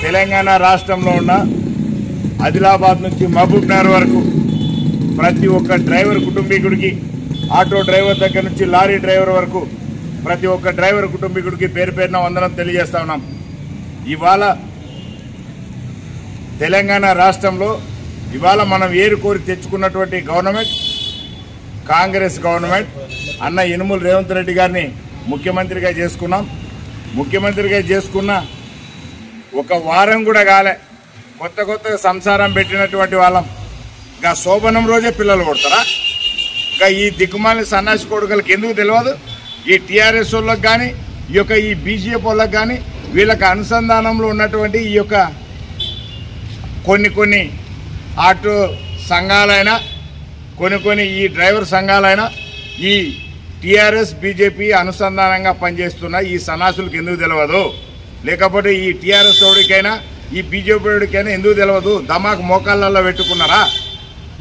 తెలంగాణ రాష్ట్రంలో ఉన్న ఆదిలాబాద్ నుంచి మహబూబ్నగర్ వరకు ప్రతి ఒక్క డ్రైవర్ కుటుంబీకుడికి, ఆటో డ్రైవర్ దగ్గర నుంచి లారీ డ్రైవర్ వరకు ప్రతి ఒక్క డ్రైవర్ కుటుంబీకుడికి పేరు పేరున వందనం తెలియజేస్తా ఉన్నాం. ఇవాళ తెలంగాణ రాష్ట్రంలో ఇవాళ మనం ఏరుకోరి తెచ్చుకున్నటువంటి గవర్నమెంట్ కాంగ్రెస్ గవర్నమెంట్. అన్న యనుమల రేవంత్ రెడ్డి గారిని ముఖ్యమంత్రిగా చేసుకున్నాం. ముఖ్యమంత్రిగా చేసుకున్న ఒక వారం కూడా కాలే, కొత్త సంసారం పెట్టినటువంటి వాళ్ళం. ఇంకా శోభనం రోజే పిల్లలు కొడతారా? ఇంకా ఈ దిక్కుమాలి సన్నాసి కొడుకులకు ఎందుకు తెలియదు? ఈ టీఆర్ఎస్ వాళ్ళకి కానీ, ఈ బీజేపీ వాళ్ళకి కానీ, వీళ్ళకి అనుసంధానంలో ఉన్నటువంటి ఈ యొక్క కొన్ని ఆటో సంఘాలైనా, కొన్ని ఈ డ్రైవర్ సంఘాలైనా ఈ టీఆర్ఎస్ బీజేపీ అనుసంధానంగా పనిచేస్తున్న ఈ సన్నాసులకు ఎందుకు తెలియదు? లేకపోతే ఈ టీఆర్ఎస్ వాడికైనా ఈ బీజేపీ వాడికైనా ఎందుకు తెలియదు? దమాక్ మోకాళ్ళల్లో పెట్టుకున్నారా?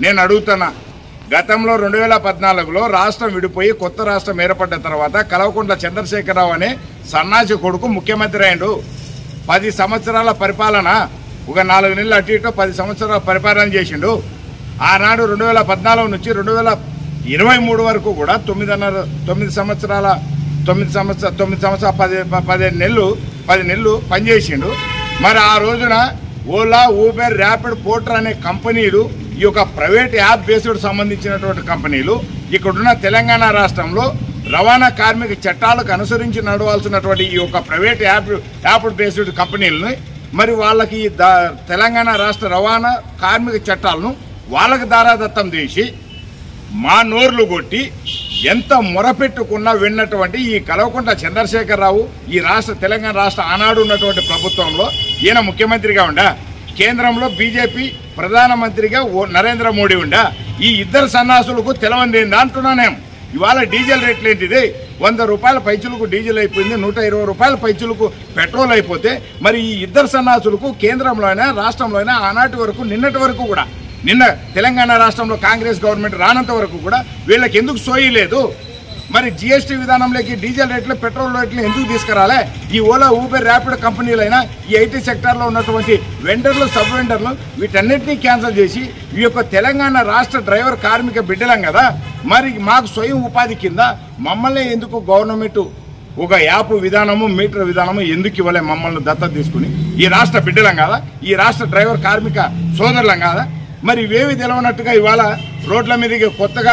నేను అడుగుతున్నా. గతంలో 2014లో రాష్ట్రం విడిపోయి కొత్త రాష్ట్రం ఏర్పడ్డ తర్వాత కల్వకుంట్ల చంద్రశేఖరరావు అనే సన్నాసి కొడుకు ముఖ్యమంత్రి అయ్యిండు. 10 సంవత్సరాల పరిపాలన, ఒక 4 నెలలు అటు ఇటు 10 సంవత్సరాల పరిపాలన చేసిండు. ఆనాడు 2014 నుంచి 2023 వరకు కూడా 9 సంవత్సరాల 10 నెలలు పనిచేసిండు. మరి ఆ రోజున ఓలా, ఊబర్, ర్యాపిడ్, పోర్టర్ అనే కంపెనీలు, ఈ యొక్క ప్రైవేట్ యాప్ బేస్డ్ సంబంధించినటువంటి కంపెనీలు ఇక్కడున్న తెలంగాణ రాష్ట్రంలో రవాణా కార్మిక చట్టాలకు అనుసరించి నడవాల్సినటువంటి ఈ యొక్క ప్రైవేట్ యాప్ బేస్డ్ కంపెనీలని మరి వాళ్ళకి తెలంగాణ రాష్ట్ర రవాణా కార్మిక చట్టాలను వాళ్ళకి దారాదత్తం చేసి మా నోర్లు కొట్టి ఎంత మొరపెట్టుకున్నా విన్నటువంటి ఈ కల్వకుంట్ల చంద్రశేఖరరావు ఈ తెలంగాణ రాష్ట్ర ఆనాడు ఉన్నటువంటి ప్రభుత్వంలో ఈయన ముఖ్యమంత్రిగా ఉండా, కేంద్రంలో బీజేపీ ప్రధానమంత్రిగా నరేంద్ర మోడీ ఉండా. ఈ ఇద్దరు సన్నాసులకు తెలవందేందా అంటున్నానేం. ఇవాళ డీజిల్ రేట్లు ఏంటిది? 100 రూపాయల పైచులకు డీజిల్ అయిపోయింది, 120 రూపాయల పైచులకు పెట్రోల్ అయిపోతే మరి ఈ ఇద్దరు సన్నాసులకు కేంద్రంలో అయినా రాష్ట్రంలో అయినా ఆనాటి వరకు నిన్నటి వరకు కూడా, నిన్న తెలంగాణ రాష్ట్రంలో కాంగ్రెస్ గవర్నమెంట్ రానంత వరకు కూడా వీళ్ళకి ఎందుకు సోయలేదు? మరి జీఎస్టీ విధానంలోకి డీజిల్ రేట్లు, పెట్రోల్ రేట్లు ఎందుకు తీసుకురాలే? ఈ ఓలా, ఊబర్, ర్యాపిడ్ కంపెనీలైనా ఈ ఐటీ సెక్టార్లో ఉన్నటువంటి వెండర్లు, సబ్ వెండర్లు వీటన్నిటినీ క్యాన్సిల్ చేసి ఈ యొక్క తెలంగాణ రాష్ట్ర డ్రైవర్ కార్మిక బిడ్డలం కదా, మరి మాకు స్వయం ఉపాధి కింద మమ్మల్ని ఎందుకు గవర్నమెంట్ ఒక యాప్ విధానము, మీటర్ విధానము ఎందుకు ఇవ్వలే? మమ్మల్ని దత్తత తీసుకుని ఈ రాష్ట్ర బిడ్డలం కాదా? ఈ రాష్ట్ర డ్రైవర్ కార్మిక సోదరులం కాదా? మరి ఇవేవి తెలవనట్టుగా ఇవాళ రోడ్ల మీదకి కొత్తగా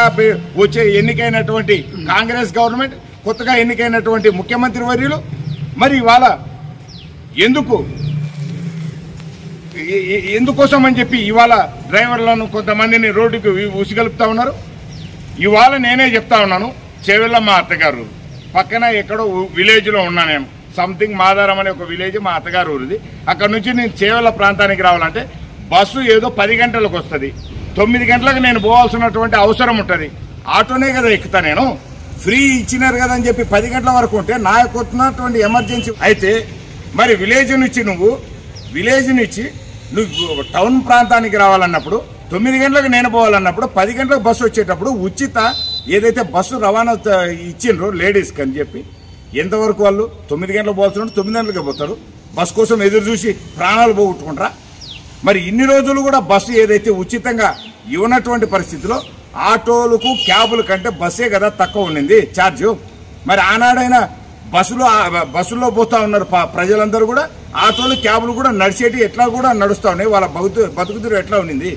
వచ్చే ఎన్నికైనటువంటి కాంగ్రెస్ గవర్నమెంట్, కొత్తగా ఎన్నికైనటువంటి ముఖ్యమంత్రి వర్యులు మరి ఇవాళ ఎందుకోసం అని చెప్పి ఇవాళ డ్రైవర్లను కొంతమందిని రోడ్డుకు ఉసిగలుపుతా ఉన్నారు. ఇవాళ నేనే చెప్తా ఉన్నాను, చేవెళ్ళ మా అత్తగారు పక్కన ఎక్కడో విలేజ్లో ఉన్నా నేను. సంథింగ్ మాదారం అనే ఒక విలేజ్ మా అత్తగారు ఊరిది. అక్కడ నుంచి నేను చేవెళ్ళ ప్రాంతానికి రావాలంటే బస్సు ఏదో 10 గంటలకు వస్తుంది. 9 గంటలకు నేను పోవాల్సినటువంటి అవసరం ఉంటుంది. ఆటోనే కదా ఎక్కుతా నేను. ఫ్రీ ఇచ్చినారు కదా అని చెప్పి 10 గంటల వరకు ఉంటే నాకు వస్తున్నటువంటి ఎమర్జెన్సీ అయితే మరి విలేజ్ నుంచి నువ్వు టౌన్ ప్రాంతానికి రావాలన్నప్పుడు 9 గంటలకు నేను పోవాలన్నప్పుడు 10 గంటలకు బస్సు వచ్చేటప్పుడు ఉచిత ఏదైతే బస్సు రవాణా ఇచ్చిండ్రో లేడీస్కి అని చెప్పి ఎంతవరకు వాళ్ళు 9 గంటలకు పోవాల్సిన 9 గంటలకే పోతారు. బస్సు కోసం ఎదురు చూసి ప్రాణాలు పోగొట్టుకుంటారా? మరి ఇన్ని రోజులు కూడా బస్సు ఏదైతే ఉచితంగా ఇవ్వనటువంటి పరిస్థితిలో ఆటోలకు, క్యాబుల కంటే బస్సే కదా తక్కువ ఉండింది ఛార్జు. మరి ఆనాడైనా బస్సులో పోతా ఉన్నారు ప్రజలందరూ కూడా. ఆటోలు, క్యాబులు కూడా నడిచేటి ఎట్లా కూడా నడుస్తూ ఉన్నాయి. వాళ్ళ బతుకుతురు ఎట్లా ఉండింది.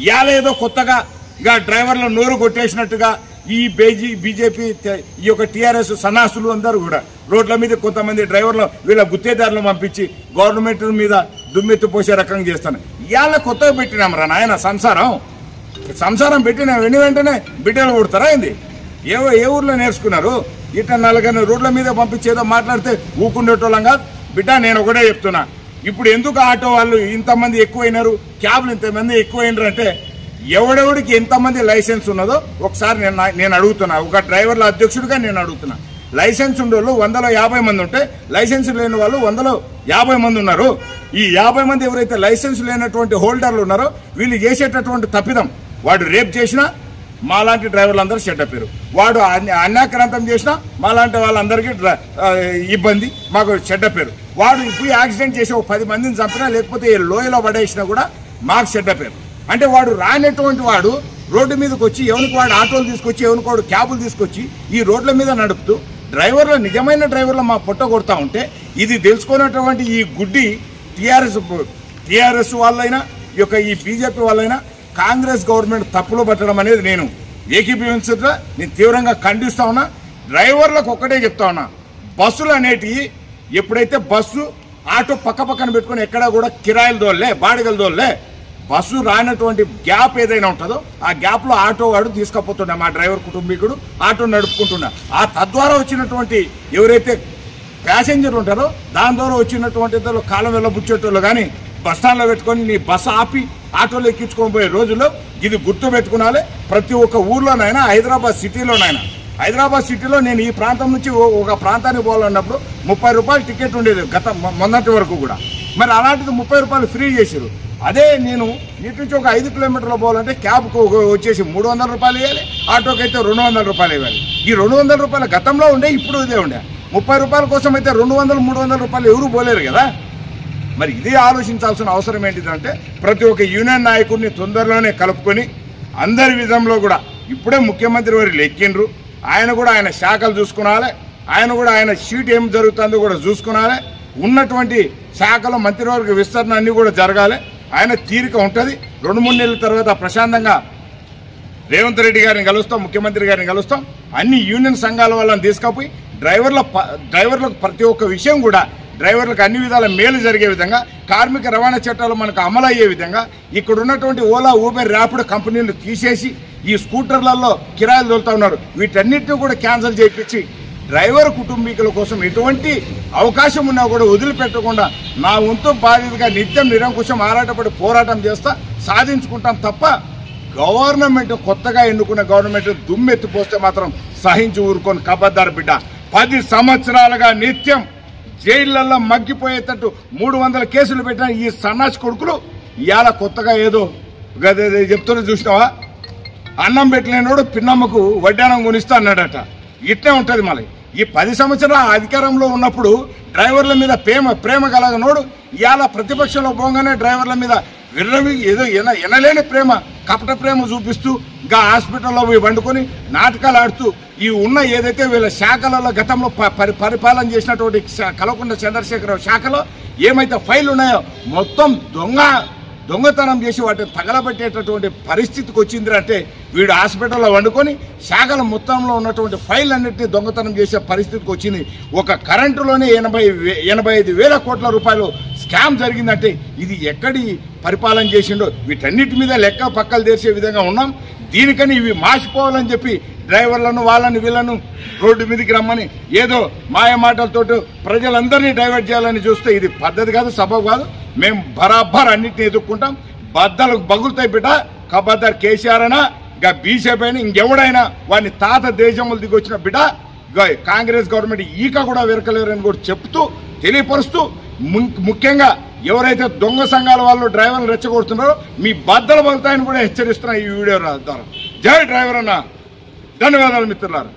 ఇవాళ ఏదో కొత్తగా ఇక డ్రైవర్ల నోరు కొట్టేసినట్టుగా ఈ బీజేపీ, ఈ యొక్క టీఆర్ఎస్ సన్నాసులు అందరూ కూడా రోడ్ల మీద కొంతమంది డ్రైవర్లు వీళ్ళ గుత్తేదారులు పంపించి గవర్నమెంట్ మీద దుమ్మెత్తి పోసే రకంగా చేస్తాను. ఇవాళ కొత్తగా పెట్టినాం రా నాయన సంసారం పెట్టిన వెంటనే బిడ్డలు కొడతారా ఏంది? ఏ ఊర్లో నేర్చుకున్నారు? ఇట్లా 4 రోడ్ల మీద పంపించేదో మాట్లాడితే ఊకుండేటోళ్ళం కాదు బిడ్డ. నేను ఒకటే చెప్తున్నా, ఇప్పుడు ఎందుకు ఆటో వాళ్ళు ఇంతమంది ఎక్కువైనారు, క్యాబ్లు ఇంతమంది ఎక్కువైనారు అంటే ఎవడెవడికి ఎంతమంది లైసెన్స్ ఉన్నదో ఒకసారి నేను అడుగుతున్నా. ఒక డ్రైవర్ల అధ్యక్షుడిగా నేను అడుగుతున్నా. లైసెన్స్ ఉండేవాళ్ళు 150 మంది ఉంటే లైసెన్స్ లేని వాళ్ళు 150 మంది ఉన్నారు. ఈ 50 మంది ఎవరైతే లైసెన్స్ లేనటువంటి హోల్డర్లు ఉన్నారో వీళ్ళు చేసేటటువంటి తప్పిదం, వాడు రేప్ చేసినా, మాలాంటి డ్రైవర్లందరూ చెడ్డ పేరు. వాడు అన్యాక్రాంతం చేసినా మాలాంటి వాళ్ళందరికీ ఇబ్బంది, మాకు చెడ్డ పేరు. వాడు ఇప్పుడు యాక్సిడెంట్ చేసి ఒక 10 మందిని చంపినా లేకపోతే లోయలో పడేసినా కూడా మాకు చెడ్డ పేరు. అంటే వాడు రానటువంటి వాడు రోడ్డు మీదకి వచ్చి ఎవరికి వాడు ఆటోలు తీసుకొచ్చి ఎవరికి వాడు క్యాబులు తీసుకొచ్చి ఈ రోడ్ల మీద నడుపుతూ డ్రైవర్లు నిజమైన డ్రైవర్లు మా పొట్ట కొడతా ఉంటే ఇది తెలుసుకున్నటువంటి ఈ గుడ్డి టీఆర్ఎస్ వాళ్ళైనా ఈ బీజేపీ వాళ్ళైనా కాంగ్రెస్ గవర్నమెంట్ తప్పులో పట్టడం అనేది నేను ఏకీభవించగా నేను తీవ్రంగా ఖండిస్తా ఉన్నా. డ్రైవర్లకు ఒక్కటే చెప్తా ఉన్నా, బస్సులు అనేటివి ఎప్పుడైతే బస్సు ఆటో పక్కన పెట్టుకుని ఎక్కడా కూడా కిరాయిలు దోల్లే బాడిగలు దోల్లే బస్సు రానటువంటి గ్యాప్ ఏదైనా ఉంటుందో ఆ గ్యాప్లో ఆటో వాడు తీసుకుపోతుండే మా డ్రైవర్ కుటుంబీకుడు ఆటో నడుపుకుంటున్నా. ఆ తద్వారా వచ్చినటువంటి ఎవరైతే ప్యాసింజర్లు ఉంటారో దాని ద్వారా వచ్చినటువంటి కాలం వెళ్ళబుచ్చేటోళ్ళు కానీ బస్టాండ్లో పెట్టుకొని నీ బస్సు ఆపి ఆటోలో ఎక్కించుకొని పోయే రోజుల్లో ఇది గుర్తు పెట్టుకునాలి. ప్రతి ఒక్క ఊర్లోనైనా హైదరాబాద్ సిటీలో నేను ఈ ప్రాంతం నుంచి ఒక ప్రాంతానికి పోవాలన్నప్పుడు 30 రూపాయలు టికెట్ ఉండేది మొన్నటి వరకు కూడా. మరి అలాంటిది 30 రూపాయలు ఫ్రీ చేశారు. అదే నేను ఇటు నుంచి ఒక 5 కిలోమీటర్లు పోవాలంటే క్యాబ్కు వచ్చేసి 300 రూపాయలు ఇవ్వాలి, ఆటోకి అయితే 200 రూపాయలు ఇవ్వాలి. ఈ 200 రూపాయలు గతంలో ఉండే ఇప్పుడు ఇదే ఉండే. 30 రూపాయల కోసం అయితే 200-300 రూపాయలు ఎవరు పోలేరు కదా. మరి ఇదే ఆలోచించాల్సిన అవసరం ఏంటిదంటే ప్రతి ఒక్క యూనియన్ నాయకుడిని తొందరలోనే కలుపుకొని అందరి విధంలో కూడా ఇప్పుడే ముఖ్యమంత్రి వారు ఎక్కిండ్రు, ఆయన కూడా ఆయన శాఖలు చూసుకునాలి, ఆయన కూడా ఆయన షీట్ ఏం జరుగుతుందో కూడా చూసుకునాలి. ఉన్నటువంటి శాఖల మంత్రివర్గ విస్తరణ అన్నీ కూడా జరగాలి. ఆయన తీరిక ఉంటుంది. 2-3 నెలల తర్వాత ప్రశాంతంగా రేవంత్ రెడ్డి గారిని కలుస్తాం, ముఖ్యమంత్రి గారిని కలుస్తాం. అన్ని యూనియన్ సంఘాల వాళ్ళని తీసుకుపోయి డ్రైవర్లకు ప్రతి ఒక్క విషయం కూడా డ్రైవర్లకు అన్ని విధాల మేలు జరిగే విధంగా కార్మిక రవాణా చట్టాలు మనకు అమలు అయ్యే విధంగా ఇక్కడ ఉన్నటువంటి ఓలా ఊబర్ ర్యాపిడ్ కంపెనీలు తీసేసి ఈ స్కూటర్లలో కిరాయిలు తోలుతా ఉన్నారు. వీటన్నిటిని కూడా క్యాన్సిల్ చేయించి డ్రైవర్ కుటుంబీకుల కోసం ఎటువంటి అవకాశం ఉన్నా కూడా వదిలిపెట్టకుండా నా వంతు బాధ్యతగా నిత్యం నిరంకుశం ఆరాటపడి పోరాటం చేస్తా సాధించుకుంటాం తప్ప గవర్నమెంట్ కొత్తగా ఎన్నుకున్న గవర్నమెంట్ దుమ్మెత్తిపోస్తే మాత్రం సహించి ఊరుకొని కబద్దారు బిడ్డ. 10 సంవత్సరాలుగా నిత్యం జైళ్లలో మగ్గిపోయేటట్టు 300 కేసులు పెట్టిన ఈ సన్నాసి కొడుకులు ఇవాళ కొత్తగా ఏదో చెప్తున్నా చూసినావా, అన్నం పెట్టలేనోడు పిన్నమ్మకు వడ్డానం కొనిస్తా అన్నాడట. ఇట్నే ఉంటుంది. మళ్ళీ ఈ 10 సంవత్సరాల అధికారంలో ఉన్నప్పుడు డ్రైవర్ల మీద ప్రేమ కలగనోడు ఇవాళ ప్రతిపక్షంలో పోగానే డ్రైవర్ల మీద విర్రవి ఏదో ఎనలేని ప్రేమ కపట ప్రేమ చూపిస్తూ ఇంకా హాస్పిటల్లో పోయి వండుకొని నాటకాలు ఆడుతూ ఈ ఉన్న ఏదైతే వీళ్ళ శాఖలలో గతంలో పరిపాలన చేసినటువంటి కల్వకుంట్ల చంద్రశేఖరరావు శాఖలో ఏమైతే ఫైళ్ళు ఉన్నాయో మొత్తం దొంగతనం చేసి వాటిని తగలబెట్టేటటువంటి పరిస్థితికి వచ్చింది. అంటే వీడు హాస్పిటల్లో వండుకొని శాఖల మొత్తంలో ఉన్నటువంటి ఫైల్ అన్నింటినీ దొంగతనం చేసే పరిస్థితికి వచ్చింది. ఒక కరెంటులోనే 85,000 కోట్ల రూపాయలు స్కామ్ జరిగిందంటే ఇది ఎక్కడి పరిపాలన చేసిండో వీటన్నిటి మీద లెక్క పక్కలు తెరిచే విధంగా ఉన్నాం. దీనికని ఇవి మాసిపోవాలని చెప్పి డ్రైవర్లను వీళ్ళను రోడ్డు మీదకి రమ్మని ఏదో మాయ మాటలతో ప్రజలందరినీ డైవర్ట్ చేయాలని చూస్తే ఇది పద్ధతి కాదు, సబబు కాదు. మేము బరాబర్ అన్నింటినీ ఎదుర్కొంటాం. బద్దలకు బగులుతాయి బిడ్డ. కబద్దర్ కేసీఆర్ అయినా ఇంకా బీజేపీ అయినా ఇంకెవడైనా వాడిని తాత దేశములు దిగి వచ్చిన బిడ్డ కాంగ్రెస్ గవర్నమెంట్ ఈక కూడా వెరకలేరని కూడా చెప్తూ తెలియపరుస్తూ ముఖ్యంగా ఎవరైతే దొంగ సంఘాల వాళ్ళు డ్రైవర్లు రెచ్చగొడుతున్నారో మీ బద్దలు బగులుతాయని కూడా హెచ్చరిస్తున్నా ఈ వీడియో ద్వారా. జై డ్రైవర్ అన్న, ధన్యవాదాలు మిత్రులారా.